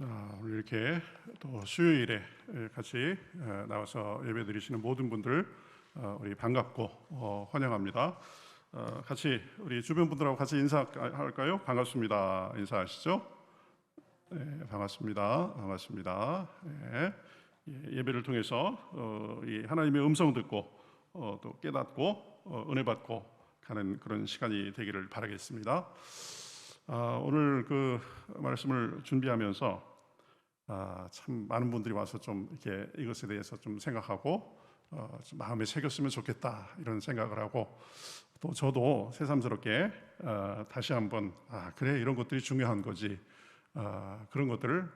자, 오늘 이렇게 또 수요일에 같이 나와서 예배드리시는 모든 분들 우리 반갑고 환영합니다. 같이 우리 주변 분들하고 같이 인사할까요? 반갑습니다. 인사하시죠? 네, 반갑습니다. 반갑습니다. 네, 예배를 통해서 이 하나님의 음성 듣고 또 깨닫고 은혜 받고 가는 그런 시간이 되기를 바라겠습니다. 오늘 그 말씀을 준비하면서 참 많은 분들이 와서 좀 이렇게 이것에 대해서 좀 생각하고 좀 마음에 새겼으면 좋겠다 이런 생각을 하고, 또 저도 새삼스럽게 다시 한번 그래, 이런 것들이 중요한 거지, 그런 것들을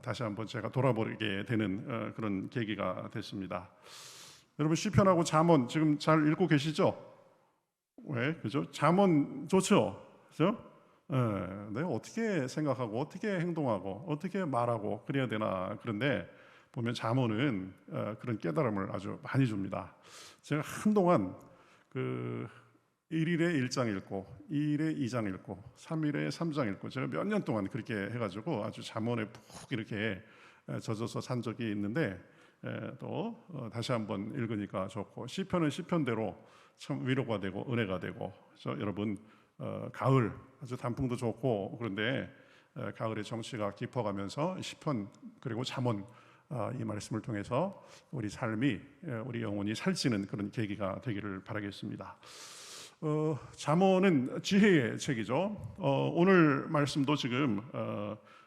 다시 한번 제가 돌아보게 되는 그런 계기가 됐습니다. 여러분, 시편하고 잠언 지금 잘 읽고 계시죠? 왜? 그죠? 잠언 좋죠? 그죠? 내가 어떻게 생각하고 어떻게 행동하고 어떻게 말하고 그래야 되나. 그런데 보면 잠언은 그런 깨달음을 아주 많이 줍니다. 제가 한동안 그 1일에 1장 읽고 2일에 2장 읽고 3일에 3장 읽고, 제가 몇 년 동안 그렇게 해가지고 아주 잠언에 푹 이렇게 젖어서 산 적이 있는데, 또 다시 한번 읽으니까 좋고, 시편은 시편대로 참 위로가 되고 은혜가 되고. 그래서 여러분, 가을 아주 단풍도 좋고, 그런데 가을의 정취가 깊어가면서 시편 그리고 잠언 이 말씀을 통해서 우리 삶이, 우리 영혼이 살찌는 그런 계기가 되기를 바라겠습니다. 잠언은 지혜의 책이죠. 오늘 말씀도 지금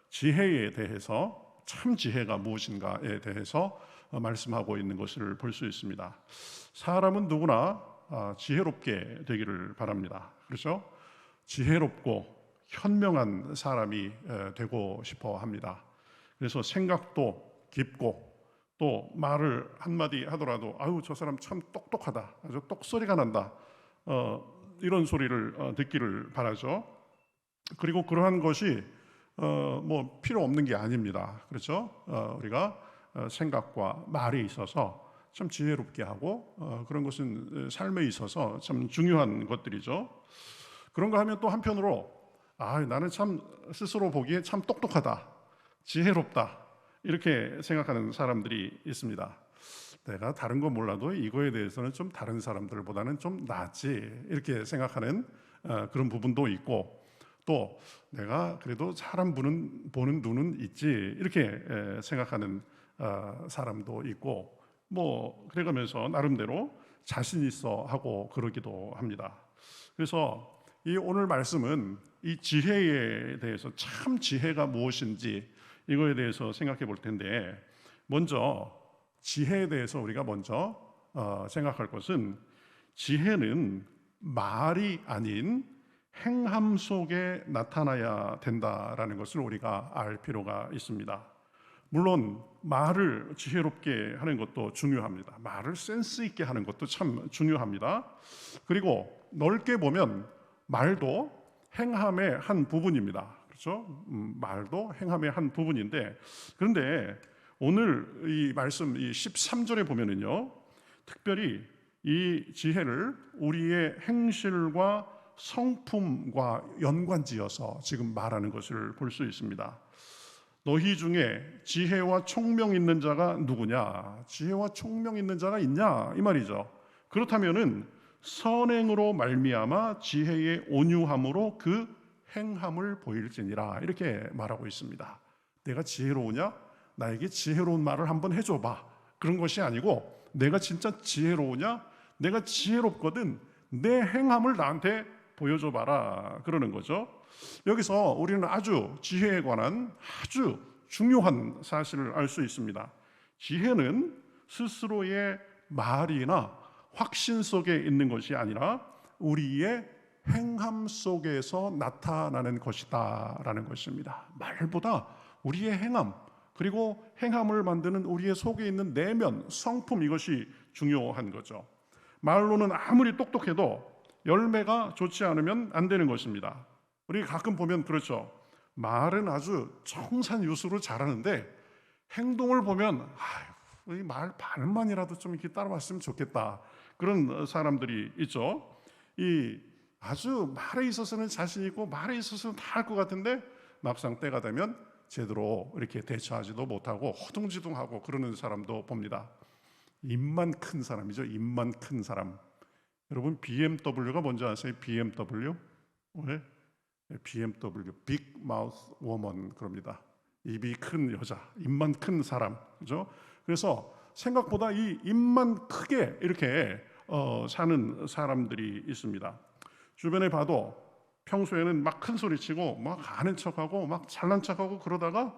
지혜에 대해서, 참 지혜가 무엇인가에 대해서 말씀하고 있는 것을 볼 수 있습니다. 사람은 누구나 지혜롭게 되기를 바랍니다. 그렇죠? 지혜롭고 현명한 사람이 되고 싶어 합니다. 그래서 생각도 깊고, 또 말을 한마디 하더라도 아유, 저 사람 참 똑똑하다, 아주 똑소리가 난다, 이런 소리를 듣기를 바라죠. 그리고 그러한 것이 뭐 필요 없는 게 아닙니다. 그렇죠? 우리가 생각과 말에 있어서 참 지혜롭게 하고, 그런 것은 삶에 있어서 참 중요한 것들이죠. 그런가 하면 또 한편으로 나는 참 스스로 보기에 참 똑똑하다, 지혜롭다, 이렇게 생각하는 사람들이 있습니다. 내가 다른 건 몰라도 이거에 대해서는 좀 다른 사람들보다는 좀 낫지, 이렇게 생각하는 그런 부분도 있고, 또 내가 그래도 사람 보는 눈은 있지, 이렇게 생각하는 사람도 있고, 뭐 그래가면서 나름대로 자신 있어 하고 그러기도 합니다. 그래서 이 오늘 말씀은 이 지혜에 대해서, 참 지혜가 무엇인지 이거에 대해서 생각해 볼 텐데, 먼저 지혜에 대해서 우리가 먼저 생각할 것은, 지혜는 말이 아닌 행함 속에 나타나야 된다라는 것을 우리가 알 필요가 있습니다. 물론 말을 지혜롭게 하는 것도 중요합니다. 말을 센스 있게 하는 것도 참 중요합니다. 그리고 넓게 보면 말도 행함의 한 부분입니다. 그렇죠? 말도 행함의 한 부분인데, 그런데 오늘 이 말씀 이 13절에 보면은요, 특별히 이 지혜를 우리의 행실과 성품과 연관지어서 지금 말하는 것을 볼 수 있습니다. 너희 중에 지혜와 총명 있는 자가 누구냐? 지혜와 총명 있는 자가 있냐? 이 말이죠. 그렇다면은 선행으로 말미암아 지혜의 온유함으로 그 행함을 보일지니라, 이렇게 말하고 있습니다. 내가 지혜로우냐? 나에게 지혜로운 말을 한번 해줘봐, 그런 것이 아니고, 내가 진짜 지혜로우냐? 내가 지혜롭거든, 내 행함을 나한테 보여줘봐라, 그러는 거죠. 여기서 우리는 아주 지혜에 관한 아주 중요한 사실을 알 수 있습니다. 지혜는 스스로의 말이나 확신 속에 있는 것이 아니라 우리의 행함 속에서 나타나는 것이다 라는 것입니다. 말보다 우리의 행함, 그리고 행함을 만드는 우리의 속에 있는 내면, 성품, 이것이 중요한 거죠. 말로는 아무리 똑똑해도 열매가 좋지 않으면 안 되는 것입니다. 우리 가끔 보면 그렇죠. 말은 아주 청산유수로 잘하는데 행동을 보면 이 말 반만이라도 좀 이렇게 따라왔으면 좋겠다, 그런 사람들이 있죠. 이 아주 말에 있어서는 자신 있고 말에 있어서는 다 할 것 같은데 막상 때가 되면 제대로 이렇게 대처하지도 못하고 허둥지둥하고 그러는 사람도 봅니다. 입만 큰 사람이죠. 입만 큰 사람. 여러분 BMW가 뭔지 아세요? BMW? 왜? BMW, Big Mouth Woman 그럽니다. 입이 큰 여자, 입만 큰 사람, 그죠? 그래서 생각보다 이 입만 크게 이렇게 사는 사람들이 있습니다. 주변에 봐도 평소에는 막 큰 소리 치고 막 아는 척하고 막 잘난 척하고 그러다가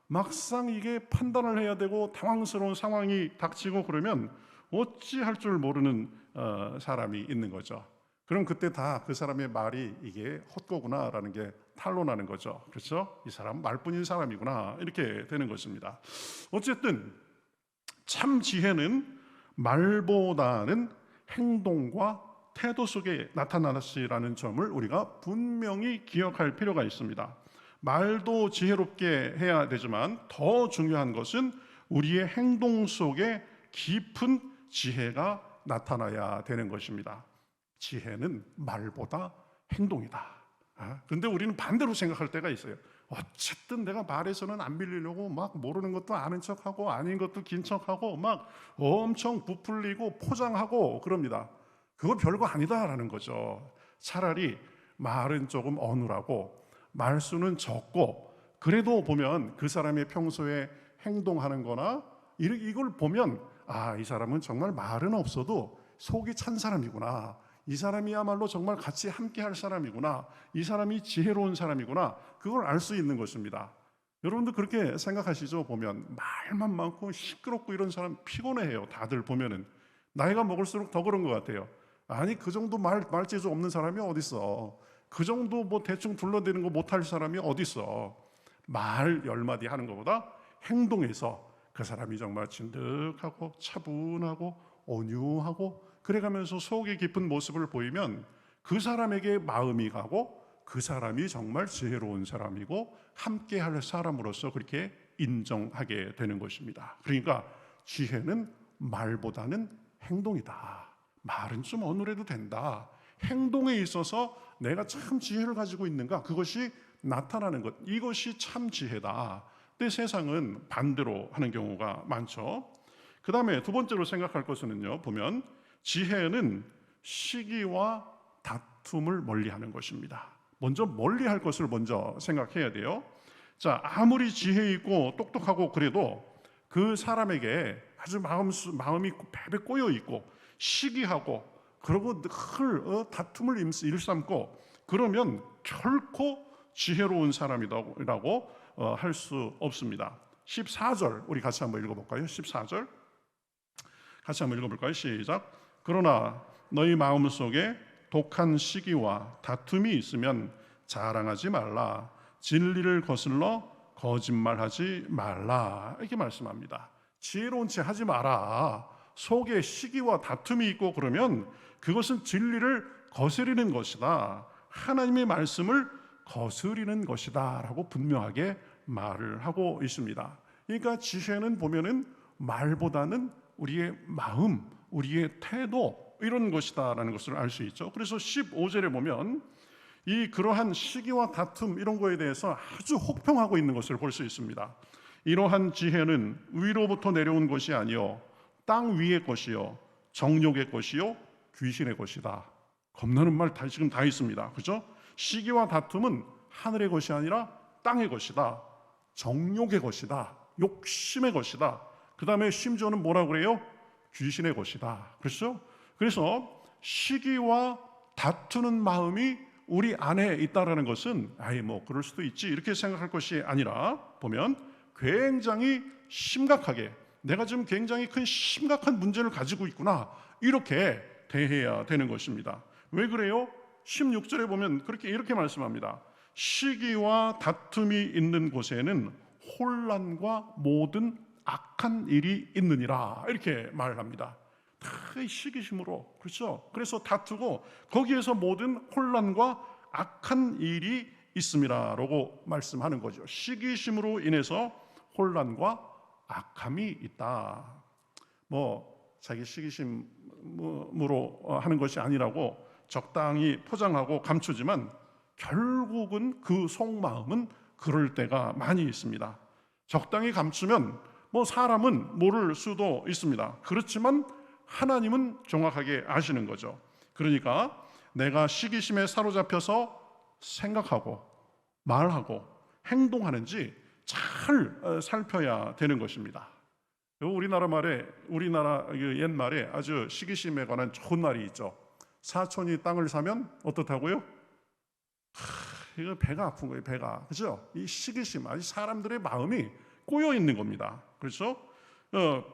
막상 이게 판단을 해야 되고 당황스러운 상황이 닥치고 그러면 어찌할 줄 모르는 사람이 있는 거죠. 그럼 그때 다 그 사람의 말이 이게 헛거구나라는 게 탄로나는 거죠. 그렇죠? 이 사람 말뿐인 사람이구나 이렇게 되는 것입니다. 어쨌든 참 지혜는 말보다는 행동과 태도 속에 나타나시라는 점을 우리가 분명히 기억할 필요가 있습니다. 말도 지혜롭게 해야 되지만 더 중요한 것은 우리의 행동 속에 깊은 지혜가 나타나야 되는 것입니다. 지혜는 말보다 행동이다. 그런데 우리는 반대로 생각할 때가 있어요. 어쨌든 내가 말에서는 안 밀리려고 막 모르는 것도 아는 척하고 아닌 것도 긴 척하고 막 엄청 부풀리고 포장하고 그럽니다. 그거 별거 아니다라는 거죠. 차라리 말은 조금 어눌하고 말수는 적고 그래도 보면 그 사람의 평소에 행동하는 거나 이걸 보면 이 사람은 정말 말은 없어도 속이 찬 사람이구나. 이 사람이야말로 정말 같이 함께 할 사람이구나. 이 사람이 지혜로운 사람이구나. 그걸 알 수 있는 것입니다. 여러분도 그렇게 생각하시죠? 보면 말만 많고 시끄럽고 이런 사람 피곤해해요. 다들 보면은 나이가 먹을수록 더 그런 것 같아요. 아니 그 정도 말재주 없는 사람이 어딨어. 그 정도 뭐 대충 둘러대는 거 못할 사람이 어딨어. 말 10마디 하는 것보다 행동에서 그 사람이 정말 진득하고 차분하고 온유하고 그래가면서 속이 깊은 모습을 보이면 그 사람에게 마음이 가고 그 사람이 정말 지혜로운 사람이고 함께 할 사람으로서 그렇게 인정하게 되는 것입니다. 그러니까 지혜는 말보다는 행동이다. 말은 좀 어눌해도 된다. 행동에 있어서 내가 참 지혜를 가지고 있는가 그것이 나타나는 것, 이것이 참 지혜다. 근데 세상은 반대로 하는 경우가 많죠. 그 다음에 두 번째로 생각할 것은요, 보면 지혜는 시기와 다툼을 멀리하는 것입니다. 먼저 멀리할 것을 먼저 생각해야 돼요. 자, 아무리 지혜 있고 똑똑하고 그래도 그 사람에게 아주 마음이 배배 꼬여 있고 시기하고 그러고 늘 다툼을 일삼고 그러면 결코 지혜로운 사람이라고 할 수 없습니다. 14절 우리 같이 한번 읽어볼까요? 14절 같이 한번 읽어볼까요? 시작. 그러나 너희 마음속에 독한 시기와 다툼이 있으면 자랑하지 말라. 진리를 거슬러 거짓말하지 말라. 이렇게 말씀합니다. 지혜로운 체 하지 마라. 속에 시기와 다툼이 있고 그러면 그것은 진리를 거스리는 것이다. 하나님의 말씀을 거스리는 것이다 라고 분명하게 말을 하고 있습니다. 그러니까 지혜는 보면은 말보다는 우리의 마음, 우리의 태도 이런 것이다라는 것을 알 수 있죠. 그래서 15절에 보면 이 그러한 시기와 다툼 이런 거에 대해서 아주 혹평하고 있는 것을 볼 수 있습니다. 이러한 지혜는 위로부터 내려온 것이 아니요 땅 위의 것이요 정욕의 것이요 귀신의 것이다. 겁나는 말 지금 다 있습니다. 그죠? 시기와 다툼은 하늘의 것이 아니라 땅의 것이다. 정욕의 것이다. 욕심의 것이다. 그 다음에 심지어는 뭐라고 그래요? 귀신의 것이다. 그렇죠? 그래서 시기와 다투는 마음이 우리 안에 있다라는 것은 뭐 그럴 수도 있지 이렇게 생각할 것이 아니라 보면 굉장히 심각하게 내가 지금 굉장히 큰 심각한 문제를 가지고 있구나 이렇게 대해야 되는 것입니다. 왜 그래요? 16절에 보면 이렇게 말씀합니다. 시기와 다툼이 있는 곳에는 혼란과 모든 악한 일이 있느니라 이렇게 말을 합니다. 다 시기심으로 그렇죠? 그래서 다투고 거기에서 모든 혼란과 악한 일이 있음이라고 말씀하는 거죠. 시기심으로 인해서 혼란과 악함이 있다. 자기 시기심으로 하는 것이 아니라고 적당히 포장하고 감추지만 결국은 그 속마음은 그럴 때가 많이 있습니다. 적당히 감추면 뭐 사람은 모를 수도 있습니다. 그렇지만 하나님은 정확하게 아시는 거죠. 그러니까 내가 시기심에 사로잡혀서 생각하고 말하고 행동하는지 잘 살펴야 되는 것입니다. 우리나라 옛말에 아주 시기심에 관한 좋은 말이 있죠. 사촌이 땅을 사면 어떻다고요? 이거 배가 아픈 거예요. 배가. 그죠? 이 시기심, 아주 사람들의 마음이 꼬여 있는 겁니다. 그렇죠? 그래서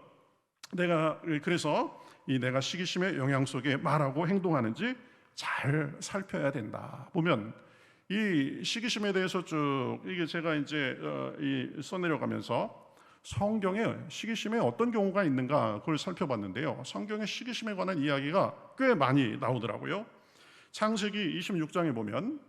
내가 시기심의 영향 속에 말하고 행동하는지 잘 살펴야 된다. 보면 이 시기심에 대해서 쭉 이게 제가 이제 써내려가면서 성경에 시기심에 어떤 경우가 있는가 그걸 살펴봤는데요. 성경에 시기심에 관한 이야기가 꽤 많이 나오더라고요. 창세기 26장에 보면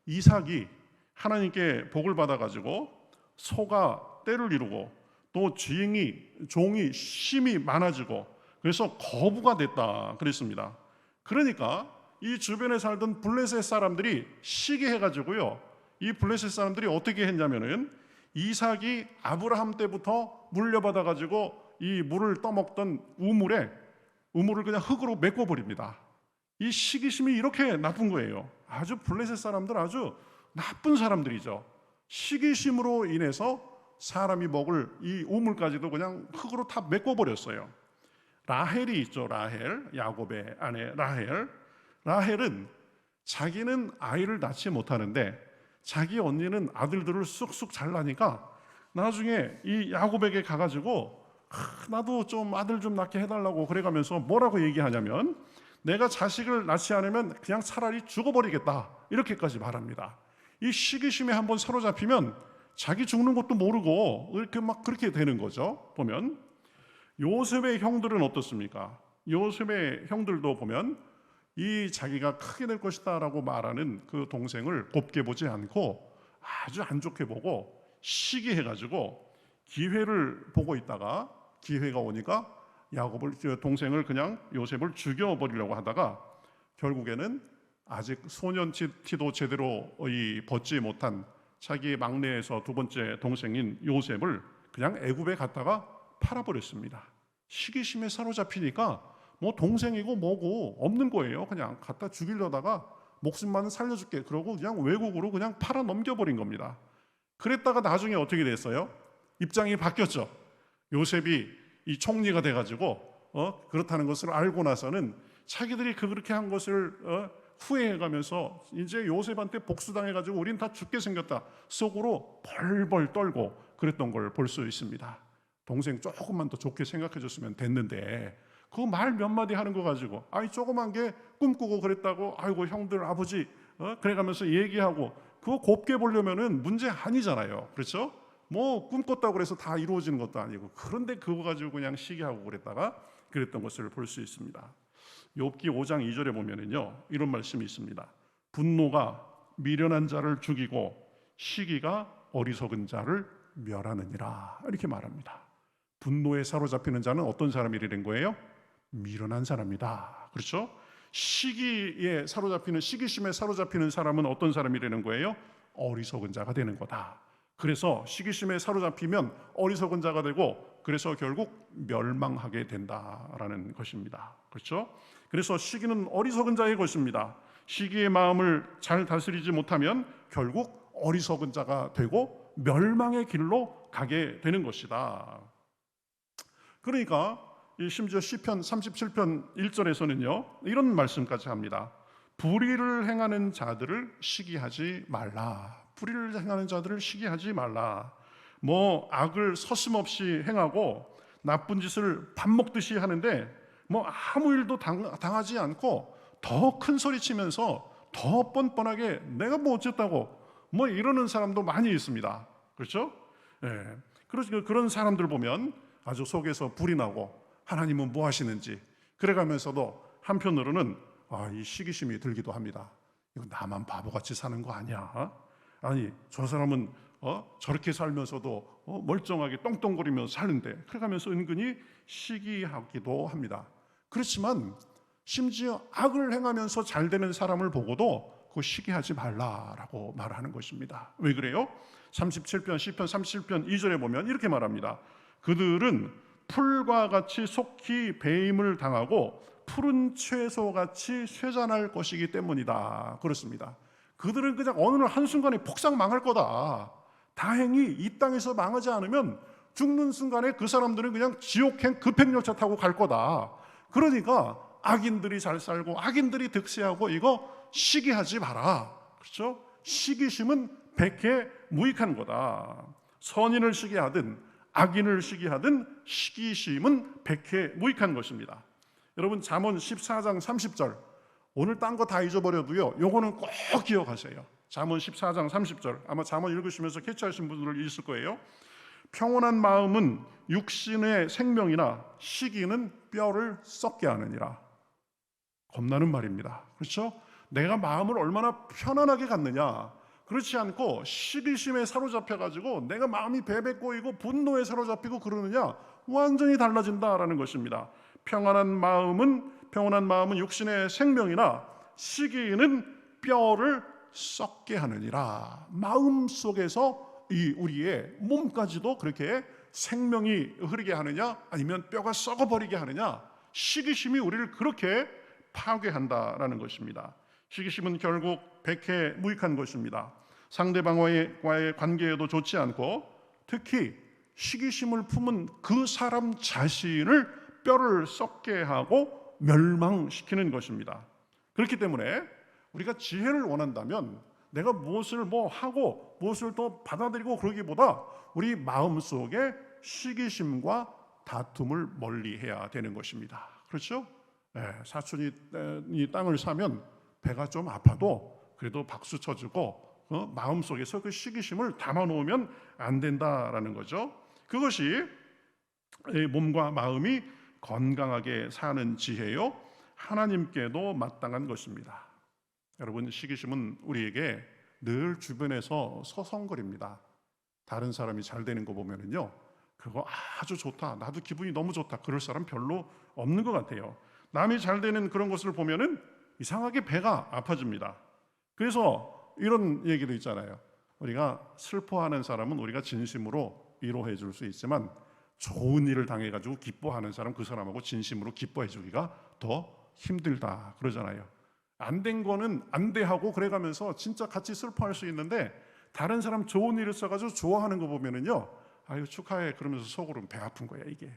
이삭이 하나님께 복을 받아가지고 소가 떼를 이루고 또 종이 심이 많아지고 그래서 거부가 됐다 그랬습니다. 그러니까 이 주변에 살던 블레셋 사람들이 시기해가지고요, 이 블레셋 사람들이 어떻게 했냐면은 이삭이 아브라함 때부터 물려받아가지고 이 물을 떠먹던 우물을 그냥 흙으로 메꿔버립니다. 이 시기심이 이렇게 나쁜 거예요. 아주 블레셋 사람들 아주 나쁜 사람들이죠. 시기심으로 인해서 사람이 먹을 이 우물까지도 그냥 흙으로 다 메꿔버렸어요. 라헬이 있죠. 야곱의 아내 라헬은 자기는 아이를 낳지 못하는데 자기 언니는 아들들을 쑥쑥 잘 나니까 나중에 이 야곱에게 가가지고 나도 좀 아들 좀 낳게 해달라고 그래가면서 뭐라고 얘기하냐면 내가 자식을 낳지 않으면 그냥 차라리 죽어버리겠다 이렇게까지 말합니다. 이 시기심에 한번 사로잡히면 자기 죽는 것도 모르고 이렇게 막 그렇게 되는 거죠. 보면 요셉의 형들은 어떻습니까? 요셉의 형들도 보면 이 자기가 크게 될 것이다 라고 말하는 그 동생을 곱게 보지 않고 아주 안 좋게 보고 시기해가지고 기회를 보고 있다가 기회가 오니까 동생을 그냥 요셉을 죽여버리려고 하다가 결국에는 아직 소년티도 제대로 벗지 못한 자기 막내에서 두 번째 동생인 요셉을 그냥 애굽에 갖다가 팔아버렸습니다. 시기심에 사로잡히니까 뭐 동생이고 뭐고 없는 거예요. 그냥 갖다 죽이려다가 목숨만 살려줄게 그러고 그냥 외국으로 그냥 팔아 넘겨버린 겁니다. 그랬다가 나중에 어떻게 됐어요? 입장이 바뀌었죠. 요셉이 이 총리가 돼가지고 그렇다는 것을 알고 나서는 자기들이 그렇게 한 것을 후회해가면서 이제 요셉한테 복수당해가지고 우린 다 죽게 생겼다 속으로 벌벌 떨고 그랬던 걸 볼 수 있습니다. 동생 조금만 더 좋게 생각해줬으면 됐는데 그 말 몇 마디 하는 거 가지고 조그만 게 꿈꾸고 그랬다고 아이고 형들 아버지 그래가면서 얘기하고 그거 곱게 보려면은 문제 아니잖아요. 그렇죠? 뭐 꿈꿨다고 그래서 다 이루어지는 것도 아니고 그런데 그거 가지고 그냥 시기하고 그랬던 것을 볼 수 있습니다. 욥기 5장 2절에 보면은요 이런 말씀이 있습니다. 분노가 미련한 자를 죽이고 시기가 어리석은 자를 멸하느니라 이렇게 말합니다. 분노에 사로잡히는 자는 어떤 사람이라는 거예요? 미련한 사람이다. 그렇죠? 시기심에 사로잡히는 사람은 어떤 사람이라는 거예요? 어리석은 자가 되는 거다. 그래서 시기심에 사로잡히면 어리석은 자가 되고 그래서 결국 멸망하게 된다라는 것입니다. 그렇죠? 그래서 시기는 어리석은 자의 것입니다. 시기의 마음을 잘 다스리지 못하면 결국 어리석은 자가 되고 멸망의 길로 가게 되는 것이다. 그러니까 심지어 시편 37편 1절에서는요 이런 말씀까지 합니다. 불의를 행하는 자들을 시기하지 말라. 불의를 행하는 자들을 시기하지 말라. 뭐 악을 서슴없이 행하고 나쁜 짓을 밥 먹듯이 하는데 뭐 아무 일도 당하지 않고 더 큰 소리 치면서 더 뻔뻔하게 내가 뭐 어쨌다고 뭐 이러는 사람도 많이 있습니다. 그렇죠? 예. 그런 사람들 보면 아주 속에서 불이 나고 하나님은 뭐 하시는지 그래가면서도 한편으로는 이 시기심이 들기도 합니다. 이거 나만 바보같이 사는 거 아니야? 아니 저 사람은 저렇게 살면서도 멀쩡하게 똥똥거리면서 사는데 그래가면서 은근히 시기하기도 합니다. 그렇지만 심지어 악을 행하면서 잘 되는 사람을 보고도 그거 시기하지 말라라고 말하는 것입니다. 왜 그래요? 시편 37편 2절에 보면 이렇게 말합니다. 그들은 풀과 같이 속히 배임을 당하고 푸른 채소같이 쇠잔할 것이기 때문이다. 그렇습니다. 그들은 그냥 어느 날 한순간에 폭삭 망할 거다. 다행히 이 땅에서 망하지 않으면 죽는 순간에 그 사람들은 그냥 지옥행 급행열차 타고 갈 거다. 그러니까 악인들이 잘 살고 악인들이 득세하고 이거 시기하지 마라. 그렇죠? 시기심은 백해 무익한 거다. 선인을 시기하든 악인을 시기하든 시기심은 백해 무익한 것입니다. 여러분 잠언 14장 30절, 오늘 딴 거 다 잊어버려도요 요거는 꼭 기억하세요. 잠언 14장 30절, 아마 잠언 읽으시면서 캐치하신 분들 있을 거예요. 평온한 마음은 육신의 생명이나 시기는 뼈를 썩게 하느니라. 겁나는 말입니다. 그렇죠? 내가 마음을 얼마나 편안하게 갖느냐, 그렇지 않고 시기심에 사로잡혀가지고 내가 마음이 베베 꼬이고 분노에 사로잡히고 그러느냐, 완전히 달라진다라는 것입니다. 평온한 마음은 육신의 생명이나 시기는 뼈를 썩게 하느니라. 마음 속에서 이 우리의 몸까지도 그렇게 생명이 흐르게 하느냐, 아니면 뼈가 썩어버리게 하느냐, 시기심이 우리를 그렇게 파괴한다라는 것입니다. 시기심은 결국 백해 무익한 것입니다. 상대방과의 관계에도 좋지 않고, 특히 시기심을 품은 그 사람 자신을 뼈를 썩게 하고 멸망시키는 것입니다. 그렇기 때문에 우리가 지혜를 원한다면 내가 무엇을 하고 무엇을 또 받아들이고 그러기보다 우리 마음속에 시기심과 다툼을 멀리해야 되는 것입니다. 그렇죠? 사촌이 이 땅을 사면 배가 좀 아파도 그래도 박수 쳐주고 마음속에서 그 시기심을 담아놓으면 안 된다라는 거죠. 그것이 몸과 마음이 건강하게 사는 지혜요, 하나님께도 마땅한 것입니다. 여러분, 시기심은 우리에게 늘 주변에서 서성거립니다. 다른 사람이 잘 되는 거 보면은요, 그거 아주 좋다, 나도 기분이 너무 좋다, 그럴 사람 별로 없는 것 같아요. 남이 잘 되는 그런 것을 보면은 이상하게 배가 아파집니다. 그래서 이런 얘기도 있잖아요. 우리가 슬퍼하는 사람은 우리가 진심으로 위로해 줄 수 있지만 좋은 일을 당해가지고 기뻐하는 사람, 그 사람하고 진심으로 기뻐해 주기가 더 힘들다 그러잖아요. 안 된 거는 안 돼 하고 그래가면서 진짜 같이 슬퍼할 수 있는데, 다른 사람 좋은 일을 써가지고 좋아하는 거 보면은요, 아유 축하해 그러면서 속으로 배 아픈 거야. 이게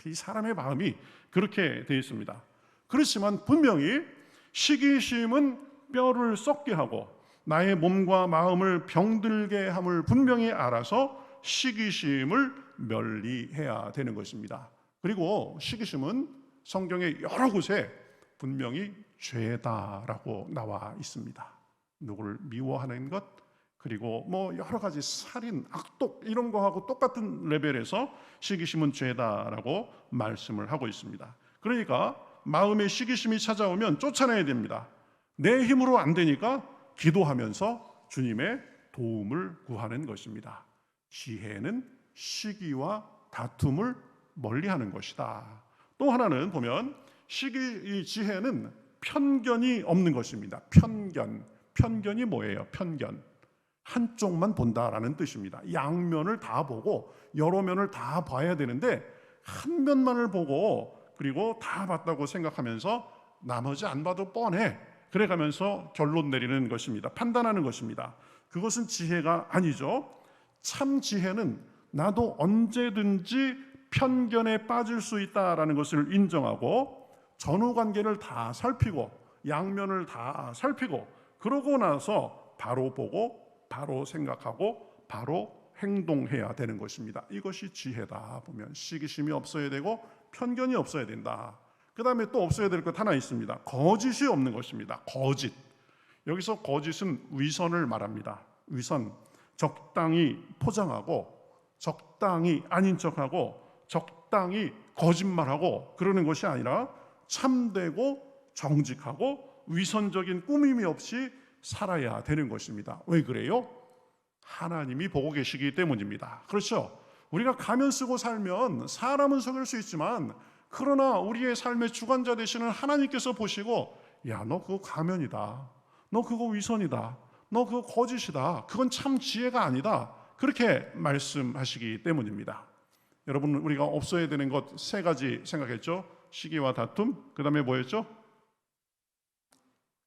이 사람의 마음이 그렇게 돼 있습니다. 그렇지만 분명히 시기심은 뼈를 썩게 하고 나의 몸과 마음을 병들게 함을 분명히 알아서 시기심을 멀리해야 되는 것입니다. 그리고 시기심은 성경의 여러 곳에 분명히 죄다라고 나와 있습니다. 누구를 미워하는 것, 그리고 여러 가지 살인, 악독 이런 거하고 똑같은 레벨에서 시기심은 죄다라고 말씀을 하고 있습니다. 그러니까 마음에 시기심이 찾아오면 쫓아내야 됩니다. 내 힘으로 안 되니까 기도하면서 주님의 도움을 구하는 것입니다. 지혜는 시기와 다툼을 멀리하는 것이다. 또 하나는 보면 이 지혜는 편견이 없는 것입니다. 편견이 뭐예요? 편견, 한쪽만 본다라는 뜻입니다. 양면을 다 보고 여러 면을 다 봐야 되는데 한 면만을 보고 그리고 다 봤다고 생각하면서 나머지 안 봐도 뻔해 그래가면서 결론 내리는 것입니다. 판단하는 것입니다. 그것은 지혜가 아니죠. 참 지혜는 나도 언제든지 편견에 빠질 수 있다라는 것을 인정하고 전후 관계를 다 살피고 양면을 다 살피고 그러고 나서 바로 보고 바로 생각하고 바로 행동해야 되는 것입니다. 이것이 지혜다. 보면 시기심이 없어야 되고 편견이 없어야 된다. 그 다음에 또 없어야 될 것 하나 있습니다. 거짓이 없는 것입니다. 거짓. 여기서 거짓은 위선을 말합니다. 위선, 적당히 포장하고 적당히 아닌 척하고 적당히 거짓말하고 그러는 것이 아니라 참되고 정직하고 위선적인 꾸밈이 없이 살아야 되는 것입니다. 왜 그래요? 하나님이 보고 계시기 때문입니다. 그렇죠? 우리가 가면 쓰고 살면 사람은 속일 수 있지만, 그러나 우리의 삶의 주관자 되시는 하나님께서 보시고, 야, 너 그거 가면이다, 너 그거 위선이다, 너 그거 거짓이다, 그건 참 지혜가 아니다, 그렇게 말씀하시기 때문입니다. 여러분, 우리가 없어야 되는 것 세 가지 생각했죠? 시기와 다툼, 그 다음에 뭐였죠?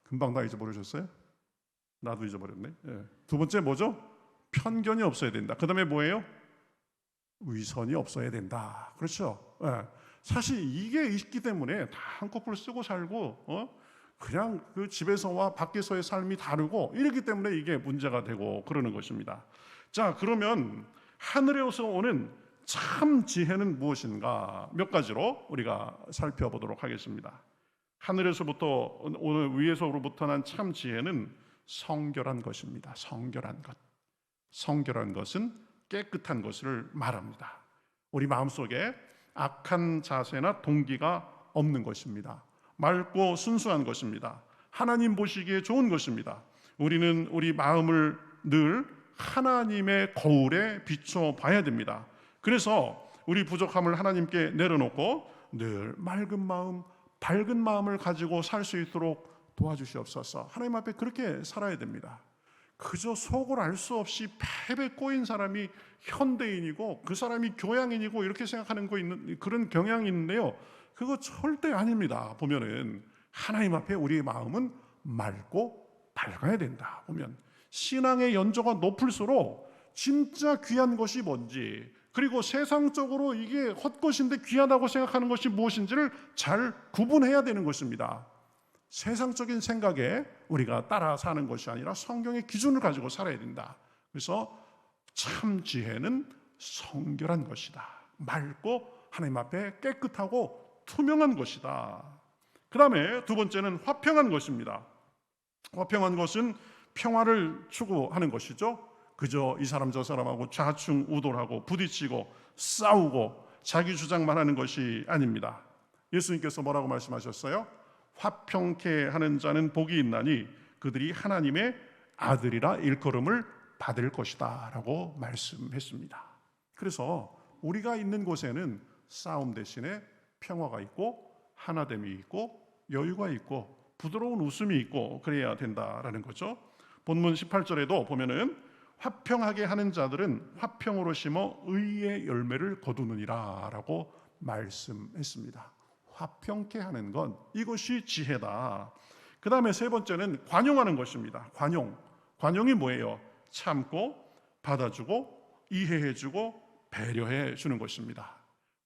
금방 다 잊어버리셨어요? 나도 잊어버렸네. 두 번째 뭐죠? 편견이 없어야 된다. 그 다음에 뭐예요? 위선이 없어야 된다. 그렇죠? 사실 이게 있기 때문에 다 한꺼풀 쓰고 살고 그냥 그 집에서와 밖에서의 삶이 다르고 이렇기 때문에 이게 문제가 되고 그러는 것입니다. 자, 그러면 하늘에서 오는 참 지혜는 무엇인가 몇 가지로 우리가 살펴보도록 하겠습니다. 하늘에서부터 오늘 위에서로부터 난 참 지혜는 성결한 것입니다. 성결한 것. 성결한 것은 깨끗한 것을 말합니다. 우리 마음속에 악한 자세나 동기가 없는 것입니다. 맑고 순수한 것입니다. 하나님 보시기에 좋은 것입니다. 우리는 우리 마음을 늘 하나님의 거울에 비춰 봐야 됩니다. 그래서 우리 부족함을 하나님께 내려놓고 늘 맑은 마음, 밝은 마음을 가지고 살 수 있도록 도와주시옵소서. 하나님 앞에 그렇게 살아야 됩니다. 그저 속을 알 수 없이 패배 꼬인 사람이 현대인이고 그 사람이 교양인이고 이렇게 생각하는 거 있는 그런 경향이 있는데요, 그거 절대 아닙니다. 보면은 하나님 앞에 우리의 마음은 맑고 밝아야 된다. 보면 신앙의 연조가 높을수록 진짜 귀한 것이 뭔지, 그리고 세상적으로 이게 헛것인데 귀하다고 생각하는 것이 무엇인지를 잘 구분해야 되는 것입니다. 세상적인 생각에 우리가 따라 사는 것이 아니라 성경의 기준을 가지고 살아야 된다. 그래서 참 지혜는 성결한 것이다. 맑고 하나님 앞에 깨끗하고 투명한 것이다. 그 다음에 두 번째는 화평한 것입니다. 화평한 것은 평화를 추구하는 것이죠. 그저 이 사람 저 사람하고 좌충우돌하고 부딪히고 싸우고 자기 주장만 하는 것이 아닙니다. 예수님께서 뭐라고 말씀하셨어요? 화평케 하는 자는 복이 있나니 그들이 하나님의 아들이라 일컬음을 받을 것이다 라고 말씀했습니다. 그래서 우리가 있는 곳에는 싸움 대신에 평화가 있고 하나됨이 있고 여유가 있고 부드러운 웃음이 있고 그래야 된다라는 거죠. 본문 18절에도 보면은 화평하게 하는 자들은 화평으로 심어 의의 열매를 거두느니라 라고 말씀했습니다. 화평케 하는 건 이것이 지혜다. 그 다음에 세 번째는 관용하는 것입니다. 관용이 뭐예요? 참고 받아주고 이해해주고 배려해주는 것입니다.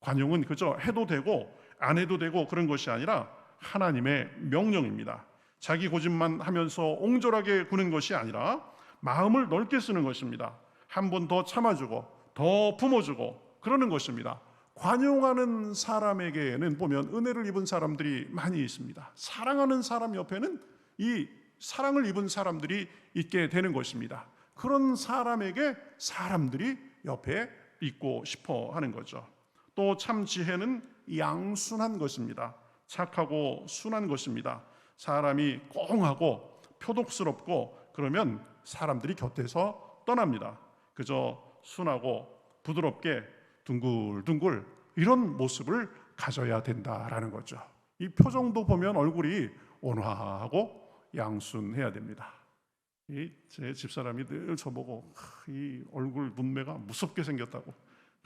관용은 그저 해도 되고 안 해도 되고 그런 것이 아니라 하나님의 명령입니다. 자기 고집만 하면서 옹졸하게 구는 것이 아니라 마음을 넓게 쓰는 것입니다. 한 번 더 참아주고 더 품어주고 그러는 것입니다. 관용하는 사람에게는 보면 은혜를 입은 사람들이 많이 있습니다. 사랑하는 사람 옆에는 이 사랑을 입은 사람들이 있게 되는 것입니다. 그런 사람에게 사람들이 옆에 있고 싶어 하는 거죠. 또 참 지혜는 양순한 것입니다. 착하고 순한 것입니다. 사람이 꽁하고 표독스럽고 그러면 사람들이 곁에서 떠납니다. 그저 순하고 부드럽게 둥글둥글 이런 모습을 가져야 된다라는 거죠. 이 표정도 보면 얼굴이 온화하고 양순해야 됩니다. 제 집사람이 늘 저보고 이 얼굴 눈매가 무섭게 생겼다고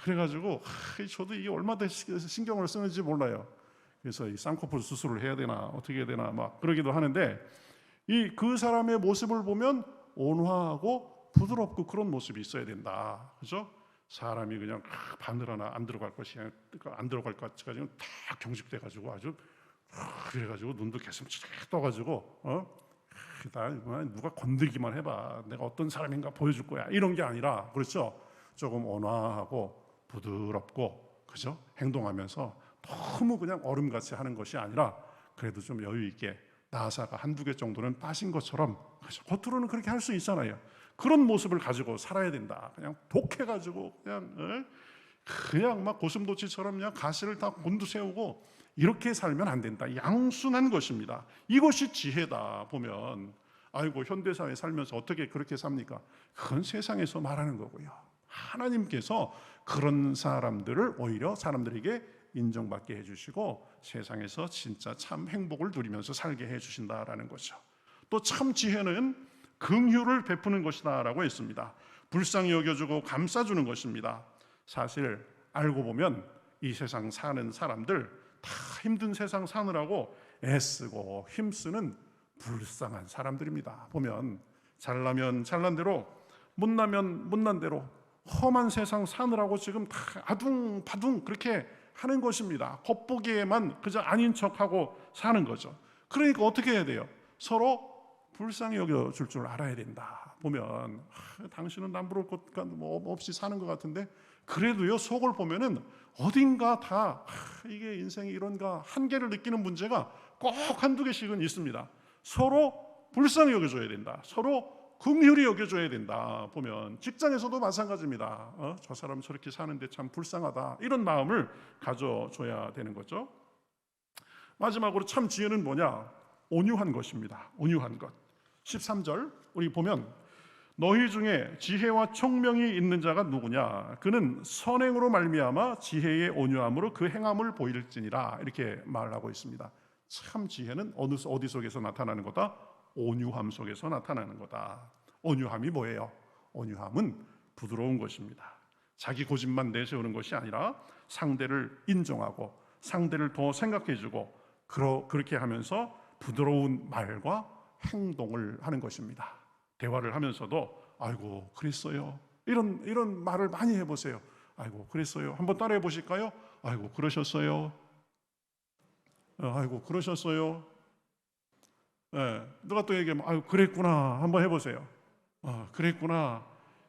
그래가지고 저도 이게 얼마나 신경을 쓰는지 몰라요. 그래서 이 쌍꺼풀 수술을 해야 되나 어떻게 해야 되나 막 그러기도 하는데 그 사람의 모습을 보면 온화하고 부드럽고 그런 모습이 있어야 된다. 그죠? 사람이 그냥 바늘 하나 안 들어갈 것이 안 들어갈 것 같이 다 경직돼가지고 아주 그래가지고 눈도 계속 떠가지고 누가 건들기만 해봐 내가 어떤 사람인가 보여줄 거야 이런 게 아니라 그렇죠? 조금 온화하고 부드럽고 그죠? 행동하면서 너무 그냥 얼음같이 하는 것이 아니라 그래도 좀 여유 있게 나사가 한두 개 정도는 빠진 것처럼 그죠? 겉으로는 그렇게 할 수 있잖아요. 그런 모습을 가지고 살아야 된다. 그냥 독해가지고 그냥 막 고슴도치처럼 그냥 가시를 다 곤두세우고 이렇게 살면 안 된다. 양순한 것입니다. 이것이 지혜다. 보면 아이고 현대사회 살면서 어떻게 그렇게 삽니까? 그건 세상에서 말하는 거고요. 하나님께서 그런 사람들을 오히려 사람들에게 인정받게 해주시고 세상에서 진짜 참 행복을 누리면서 살게 해주신다라는 거죠. 또 참 지혜는 긍휼을 베푸는 것이다 라고 했습니다. 불쌍히 여겨주고 감싸주는 것입니다. 사실 알고 보면 이 세상 사는 사람들 다 힘든 세상 사느라고 애쓰고 힘쓰는 불쌍한 사람들입니다. 보면 잘나면 잘난 대로, 못나면 못난 대로 험한 세상 사느라고 지금 다 아둥바둥 그렇게 하는 것입니다. 겉보기에만 그저 아닌 척하고 사는 거죠. 그러니까 어떻게 해야 돼요? 서로 불쌍히 여겨줄 줄 알아야 된다. 보면 당신은 남부러울 것 뭐 없이 사는 것 같은데 그래도요, 속을 보면은 어딘가 다 이게 인생이 이런가 한계를 느끼는 문제가 꼭 한두 개씩은 있습니다. 서로 불쌍히 여겨줘야 된다. 서로 긍휼히 여겨줘야 된다. 보면 직장에서도 마찬가지입니다. 저 사람 저렇게 사는데 참 불쌍하다, 이런 마음을 가져줘야 되는 거죠. 마지막으로 참 지혜는 뭐냐? 온유한 것입니다. 온유한 것. 13절 우리 보면 너희 중에 지혜와 총명이 있는 자가 누구냐? 그는 선행으로 말미암아 지혜의 온유함으로 그 행함을 보일지니라, 이렇게 말하고 있습니다. 참 지혜는 어디 속에서 나타나는 거다? 온유함 속에서 나타나는 거다. 온유함이 뭐예요? 온유함은 부드러운 것입니다. 자기 고집만 내세우는 것이 아니라 상대를 인정하고 상대를 더 생각해주고 그렇게 하면서 부드러운 말과 행동을 하는 것입니다. 대화를 하면서도 아이고 그랬어요, 이런 말을 많이 해보세요. 아이고 그랬어요. 한번 따라해 보실까요? 아이고 그러셨어요. 아이고 그러셨어요. 네, 누가 또 얘기하면 아이고 그랬구나, 한번 해보세요. 그랬구나.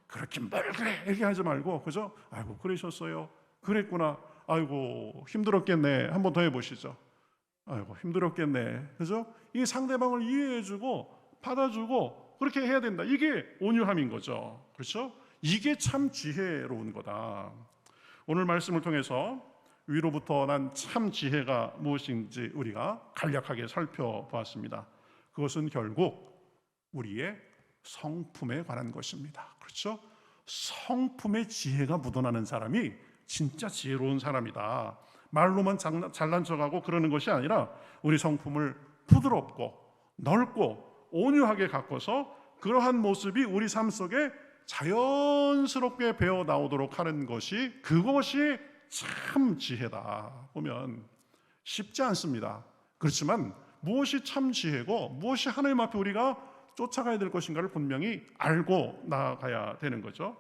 그렇게 뭘 그래 이렇게 하지 말고, 그죠? 아이고 그러셨어요. 그랬구나. 아이고 힘들었겠네. 한번 더 해보시죠. 아이고 힘들었겠네. 그죠? 이 상대방을 이해해주고 받아주고 그렇게 해야 된다. 이게 온유함인 거죠. 그렇죠? 이게 참 지혜로운 거다. 오늘 말씀을 통해서 위로부터 난 참 지혜가 무엇인지 우리가 간략하게 살펴보았습니다. 그것은 결국 우리의 성품에 관한 것입니다. 그렇죠? 성품의 지혜가 묻어나는 사람이 진짜 지혜로운 사람이다. 말로만 잘난 척하고 그러는 것이 아니라 우리 성품을 부드럽고 넓고 온유하게 가꿔서 그러한 모습이 우리 삶 속에 자연스럽게 배어 나오도록 하는 것이, 그것이 참 지혜다. 보면 쉽지 않습니다. 그렇지만 무엇이 참 지혜고 무엇이 하나님 앞에 우리가 쫓아가야 될 것인가를 분명히 알고 나아가야 되는 거죠.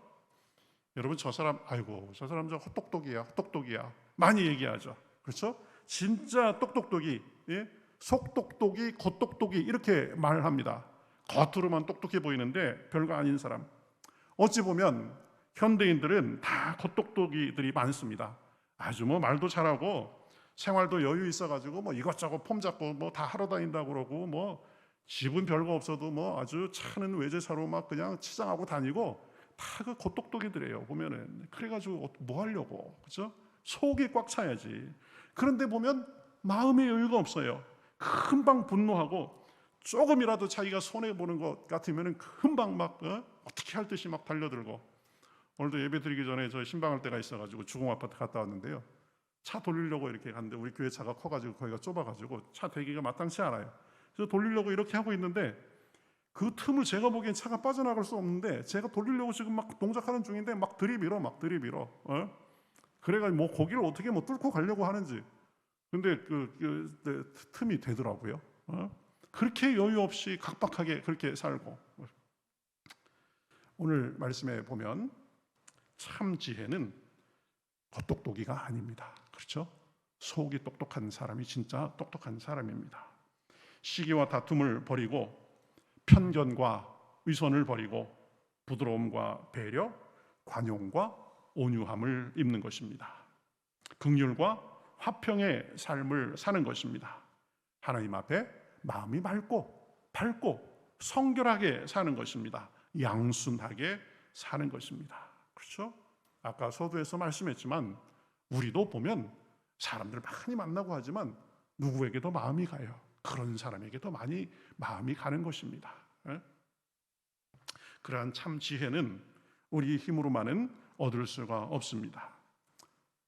여러분 저 사람 아이고 저 사람 저 헛똑똑이야 많이 얘기하죠. 그렇죠? 진짜 똑똑똑이, 속똑똑이 겉똑똑이 이렇게 말합니다. 겉으로만 똑똑해 보이는데 별거 아닌 사람. 어찌 보면 현대인들은 다 겉똑똑이들이 많습니다. 아주 뭐 말도 잘하고 생활도 여유 있어가지고 뭐 이것저것 폼 잡고 뭐 다 하러 다닌다고 그러고 뭐 집은 별거 없어도 뭐 아주 차는 외제차로 막 그냥 치장하고 다니고 다 그 겉똑똑이들이에요. 보면은 그래가지고 뭐 하려고, 그죠? 속이 꽉 차야지. 그런데 보면 마음의 여유가 없어요. 금방 분노하고 조금이라도 자기가 손해 보는 것 같으면은 금방 막 어떻게 할 듯이 막 달려들고. 오늘도 예배 드리기 전에 저 신방할 때가 있어가지고 주공 아파트 갔다 왔는데요. 차 돌리려고 이렇게 갔는데 우리 교회 차가 커가지고 거기가 좁아가지고 차 대기가 마땅치 않아요. 그래서 돌리려고 이렇게 하고 있는데 그 틈을 제가 보기엔 차가 빠져나갈 수 없는데 제가 돌리려고 지금 막 동작하는 중인데 막 들이밀어. 그래가지고 뭐 거기를 어떻게 뭐 뚫고 가려고 하는지. 근데 그 틈이 되더라고요. 그렇게 여유 없이 각박하게 그렇게 살고. 오늘 말씀에 보면 참 지혜는 겉똑똑이가 아닙니다. 그렇죠? 속이 똑똑한 사람이 진짜 똑똑한 사람입니다. 시기와 다툼을 버리고 편견과 위선을 버리고 부드러움과 배려, 관용과 온유함을 입는 것입니다. 긍휼과 화평의 삶을 사는 것입니다. 하나님 앞에 마음이 밝고 성결하게 사는 것입니다. 양순하게 사는 것입니다. 그렇죠? 아까 서두에서 말씀했지만 우리도 보면 사람들 많이 만나고 하지만 누구에게도 마음이 가요. 그런 사람에게도 많이 마음이 가는 것입니다. 그러한 참 지혜는 우리 힘으로만은 얻을 수가 없습니다.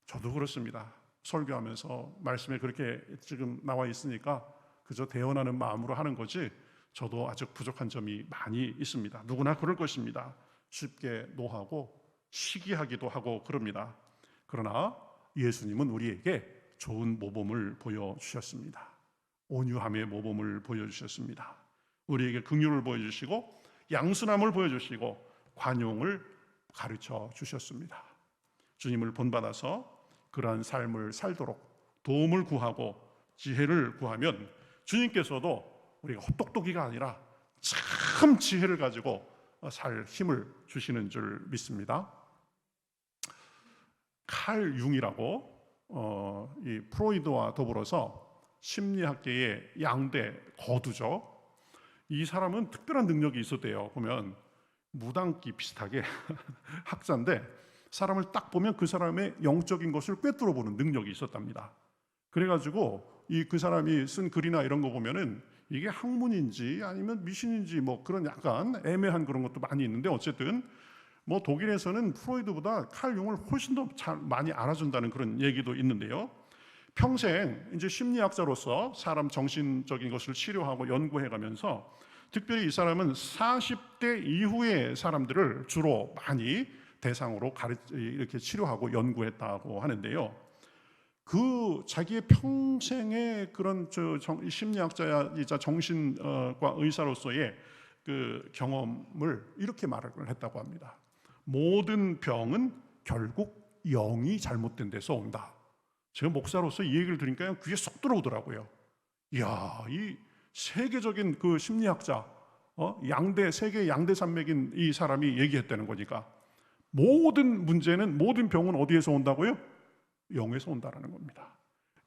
저도 그렇습니다. 설교하면서 말씀에 그렇게 지금 나와 있으니까 그저 대언하는 마음으로 하는 거지 저도 아직 부족한 점이 많이 있습니다. 누구나 그럴 것입니다. 쉽게 노하고 시기하기도 하고 그럽니다. 그러나 예수님은 우리에게 좋은 모범을 보여주셨습니다. 온유함의 모범을 보여주셨습니다. 우리에게 긍휼을 보여주시고 양순함을 보여주시고 관용을 가르쳐 주셨습니다. 주님을 본받아서 그러한 삶을 살도록 도움을 구하고 지혜를 구하면 주님께서도 우리가 헛똑똑이가 아니라 참 지혜를 가지고 살 힘을 주시는 줄 믿습니다. 칼 융이라고 이 프로이드와 더불어서 심리학계의 양대 거두죠. 이 사람은 특별한 능력이 있었대요. 보면 무당기 비슷하게 학자인데 사람을 딱 보면 그 사람의 영적인 것을 꿰뚫어 보는 능력이 있었답니다. 그래가지고 그 사람이 쓴 글이나 이런 거 보면은 이게 학문인지 아니면 미신인지 뭐 그런 약간 애매한 그런 것도 많이 있는데 어쨌든 뭐 독일에서는 프로이드보다 칼 융을 훨씬 더 잘 많이 알아준다는 그런 얘기도 있는데요. 평생 이제 심리학자로서 사람 정신적인 것을 치료하고 연구해가면서 특별히 이 사람은 40대 이후의 사람들을 주로 많이 대상으로 이렇게 치료하고 연구했다고 하는데요. 그 자기의 평생의 그런 심리학자이자 정신과 의사로서의 그 경험을 이렇게 말을 했다고 합니다. 모든 병은 결국 영이 잘못된 데서 온다. 제가 목사로서 이 얘기를 들으니까 귀에 쏙 들어오더라고요. 이야, 이 세계적인 그 심리학자, 세계 양대 산맥인 이 사람이 얘기했다는 거니까 모든 문제는, 모든 병은 어디에서 온다고요? 영에서 온다라는 겁니다.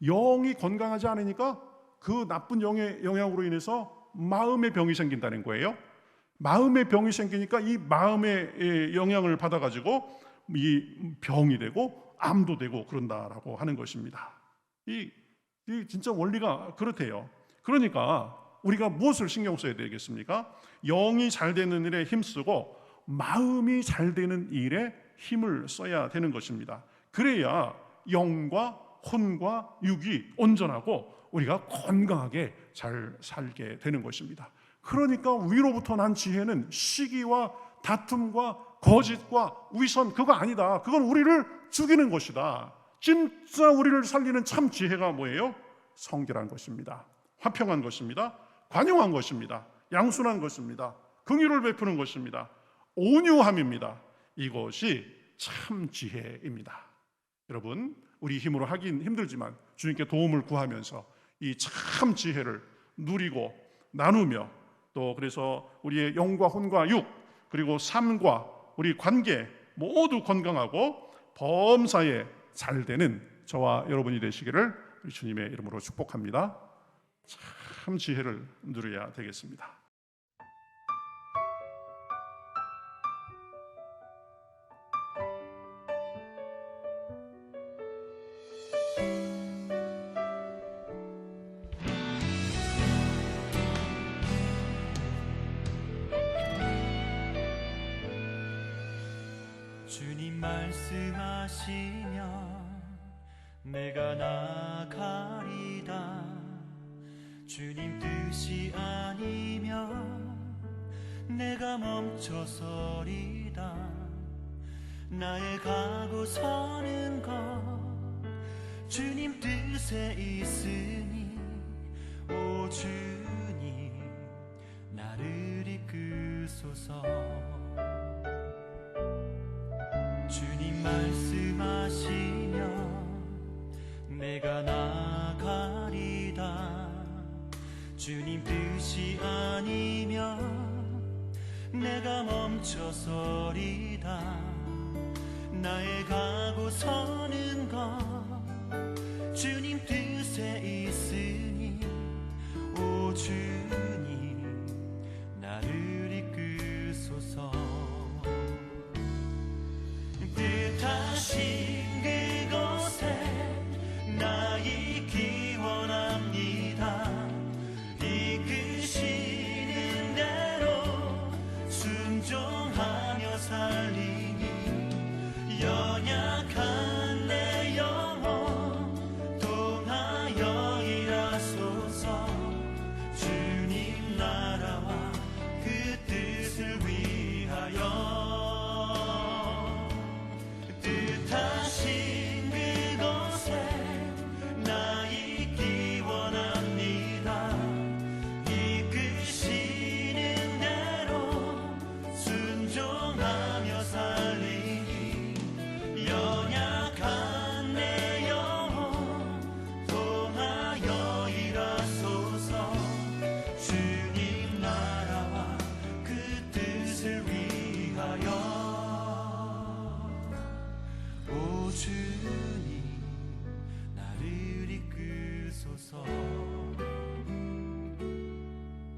영이 건강하지 않으니까 그 나쁜 영의 영향으로 인해서 마음의 병이 생긴다는 거예요. 마음의 병이 생기니까 이 마음의 영향을 받아가지고 이 병이 되고 암도 되고 그런다라고 하는 것입니다. 이 진짜 원리가 그렇대요. 그러니까 우리가 무엇을 신경 써야 되겠습니까? 영이 잘 되는 일에 힘쓰고 마음이 잘 되는 일에 힘을 써야 되는 것입니다. 그래야 영과 혼과 육이 온전하고 우리가 건강하게 잘 살게 되는 것입니다. 그러니까 위로부터 난 지혜는 시기와 다툼과 거짓과 위선 그거 아니다. 그건 우리를 죽이는 것이다. 진짜 우리를 살리는 참 지혜가 뭐예요? 성결한 것입니다. 화평한 것입니다. 관용한 것입니다. 양순한 것입니다. 긍휼을 베푸는 것입니다. 온유함입니다. 이것이 참 지혜입니다. 여러분, 우리 힘으로 하긴 힘들지만 주님께 도움을 구하면서 이 참 지혜를 누리고 나누며 또 그래서 우리의 영과 혼과 육 그리고 삶과 우리 관계 모두 건강하고 범사에 잘 되는 저와 여러분이 되시기를 우리 주님의 이름으로 축복합니다. 참 지혜를 누려야 되겠습니다. 주님 말씀하시면 내가 나가리다. 주님 뜻이 아니면 내가 멈춰서리다. 나의 가고 서는 것 주님 뜻에 있으니 오 주님 나를 이끄소서. 주님 말씀하시면 내가 나가리다. 주님 뜻이 아니면 내가 멈춰서리다. 나의 가고